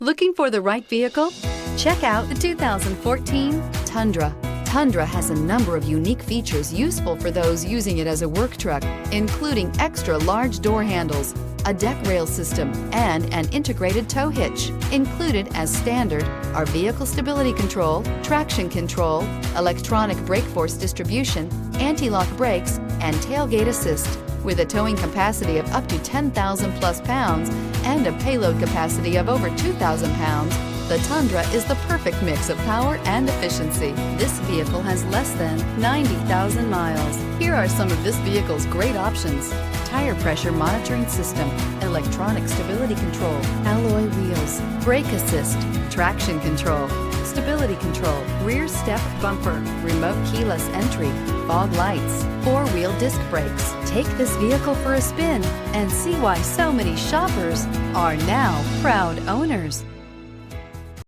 Looking for the right vehicle? Check out the 2014 Tundra. Tundra has a number of unique features useful for those using it as a work truck, including extra large door handles, a deck rail system, and an integrated tow hitch. Included as standard are vehicle stability control, traction control, electronic brake force distribution, anti-lock brakes, and tailgate assist. With a towing capacity of up to 10,000 plus pounds and a payload capacity of over 2,000 pounds, the Tundra is the perfect mix of power and efficiency. This vehicle has less than 90,000 miles. Here are some of this vehicle's great options: tire pressure monitoring system, electronic stability control, alloy wheels, brake assist, traction control, stability control, rear step bumper, remote keyless entry, fog lights, four-wheel disc brakes. Take this vehicle for a spin and see why so many shoppers are now proud owners.